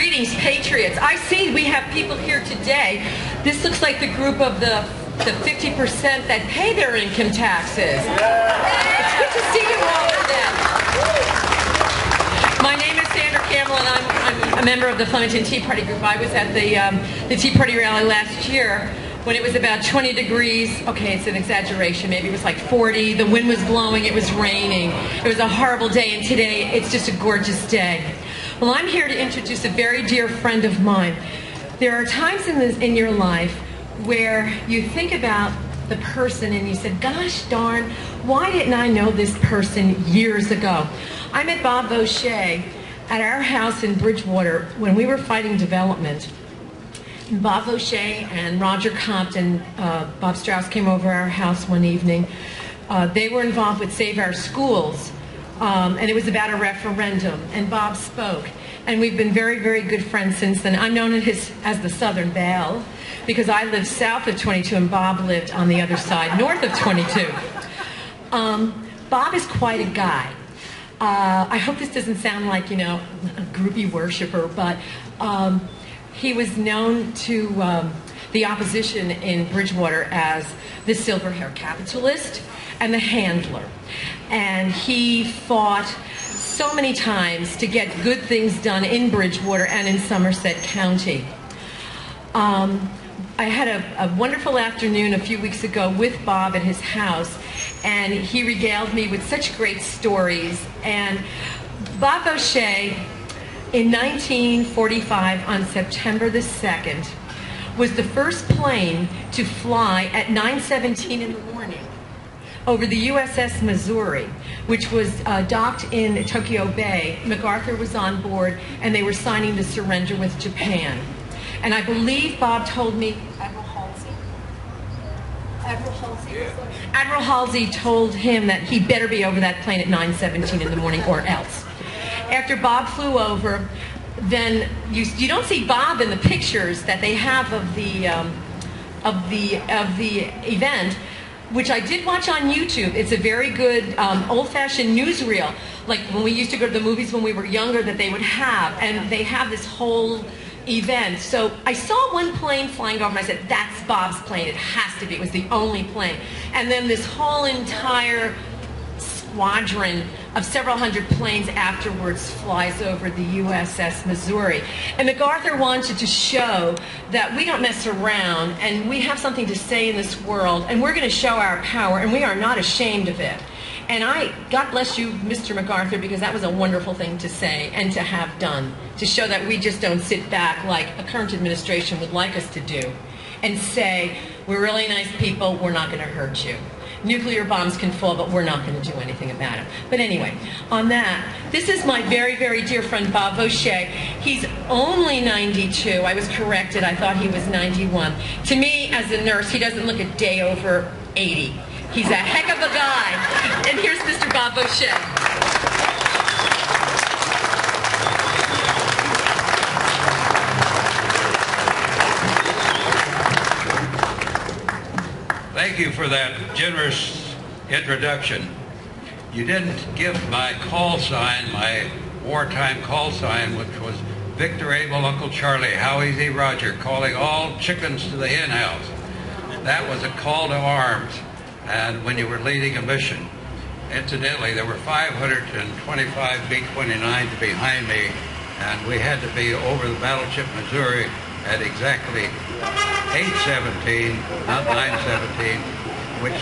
Greetings, Patriots. I see we have people here today. This looks like the group of the 50% that pay their income taxes. It's good to see you all today. My name is Sandra Campbell, and I'm a member of the Flemington Tea Party group. I was at the Tea Party rally last year when it was about 20 degrees. Okay, it's an exaggeration. Maybe it was like 40. The wind was blowing. It was raining. It was a horrible day, and today it's just a gorgeous day. Well, I'm here to introduce a very dear friend of mine. There are times in your life where you think about the person and you said, gosh darn, why didn't I know this person years ago? I met Bob Voucher at our house in Bridgewater when we were fighting development. Bob Voucher and Roger Compton, Bob Strauss came over our house one evening. They were involved with Save Our Schools. And it was about a referendum, and Bob spoke. And we've been very, very good friends since then. I'm known as the Southern Belle, because I lived south of 22 and Bob lived on the other side, north of 22. Bob is quite a guy. I hope this doesn't sound like, you know, a groupie worshiper, but he was known to the opposition in Bridgewater as the silver-haired capitalist and the handler. And he fought so many times to get good things done in Bridgewater and in Somerset County. I had a wonderful afternoon a few weeks ago with Bob at his house, and he regaled me with such great stories. And Bob Voucher, in 1945, on September the 2nd, was the first plane to fly at 9:17 in the morning over the USS Missouri, which was docked in Tokyo Bay. MacArthur was on board, and they were signing the surrender with Japan. And I believe Bob told me, Admiral Halsey told him that he better be over that plane at 9:17 in the morning or else. After Bob flew over, then you don't see Bob in the pictures that they have of the event, which I did watch on YouTube. It's a very good old-fashioned newsreel, like when we used to go to the movies when we were younger that they would have, and they have this whole event. So I saw one plane flying over and I said, that's Bob's plane, it has to be, it was the only plane. And then this whole entire squadron of several hundred planes afterwards flies over the USS Missouri. And MacArthur wanted to show that we don't mess around and we have something to say in this world, and we're going to show our power, and we are not ashamed of it. And God bless you, Mr. MacArthur, because that was a wonderful thing to say and to have done, to show that we just don't sit back like a current administration would like us to do and say, we're really nice people, we're not going to hurt you. Nuclear bombs can fall, but we're not going to do anything about it. But anyway, on that, this is my very, very dear friend, Bob Voucher. He's only 92. I was corrected. I thought he was 91. To me, as a nurse, he doesn't look a day over 80. He's a heck of a guy. And here's Mr. Bob Voucher. Thank you for that generous introduction. You didn't give my call sign, my wartime call sign, which was Victor Abel, Uncle Charlie, How Easy Roger, calling all chickens to the hen house. That was a call to arms, and when you were leading a mission. Incidentally, there were 525 B-29s behind me, and we had to be over the battleship Missouri at exactly 8:17, not 9:17, which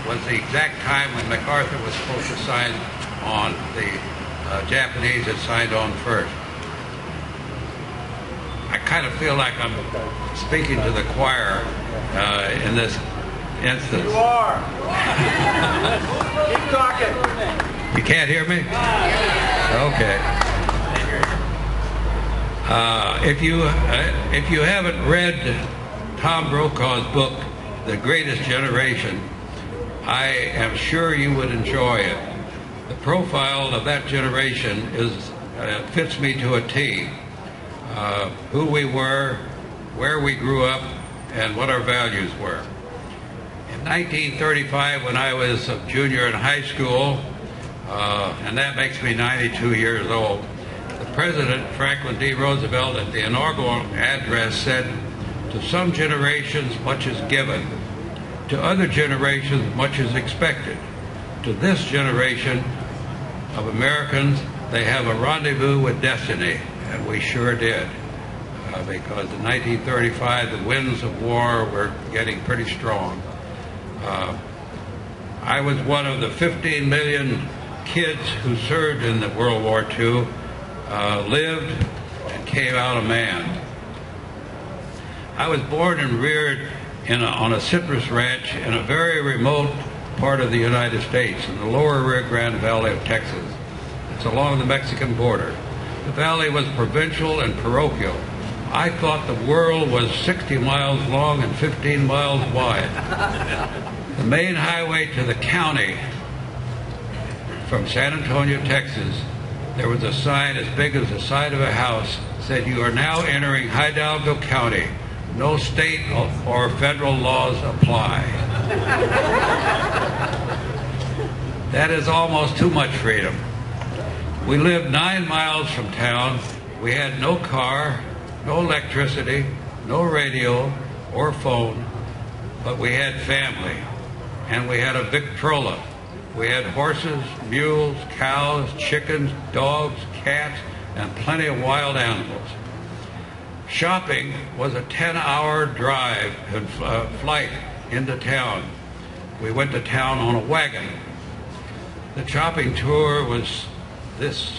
was the exact time when MacArthur was supposed to sign on. The Japanese had signed on first. I kind of feel like I'm speaking to the choir in this instance. You are. Keep talking. You can't hear me? Okay. If you haven't read Tom Brokaw's book, The Greatest Generation, I am sure you would enjoy it. The profile of that generation fits me to a T. Who we were, where we grew up, and what our values were. In 1935, when I was a junior in high school, and that makes me 92 years old, the President Franklin D. Roosevelt at the inaugural address said, "To some generations much is given, to other generations much is expected. To this generation of Americans, they have a rendezvous with destiny," and we sure did. Because in 1935 the winds of war were getting pretty strong. I was one of the 15 million kids who served in the World War II, lived and came out a man. I was born and reared on a citrus ranch in a very remote part of the United States, in the lower Rio Grande Valley of Texas. It's along the Mexican border. The valley was provincial and parochial. I thought the world was 60 miles long and 15 miles wide. The main highway to the county from San Antonio, Texas, there was a sign as big as the side of a house, said, "You are now entering Hidalgo County. No state or federal laws apply." That is almost too much freedom. We lived 9 miles from town. We had no car, no electricity, no radio or phone, but we had family, and we had a Victrola. We had horses, mules, cows, chickens, dogs, cats, and plenty of wild animals. Shopping was a 10-hour drive and flight into town. We went to town on a wagon. The shopping tour was this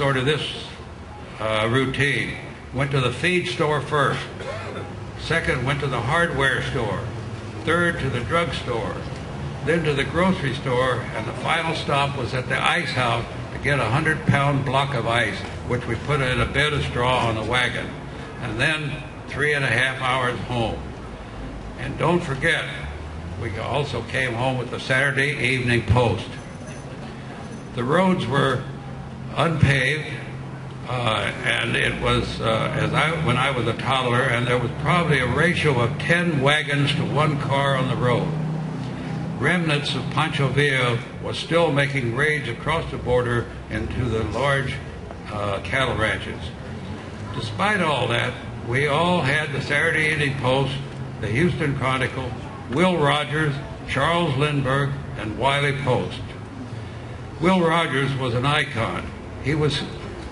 routine. Went to the feed store first. Second, went to the hardware store. Third, to the drugstore. Then to the grocery store, and the final stop was at the ice house to get a 100-pound block of ice, which we put in a bed of straw on the wagon. And then 3.5 hours home. And don't forget, we also came home with the Saturday Evening Post. The roads were unpaved, and it was when I was a toddler, and there was probably a ratio of 10 wagons to 1 car on the road. Remnants of Pancho Villa was still making raids across the border into the large cattle ranches. Despite all that, we all had the Saturday Evening Post, the Houston Chronicle, Will Rogers, Charles Lindbergh, and Wiley Post. Will Rogers was an icon. He was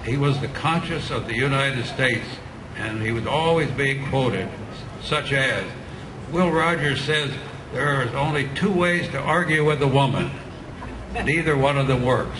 the conscience of the United States, and he was always being quoted, such as, Will Rogers says, "There are only 2 ways to argue with a woman. Neither one of them works."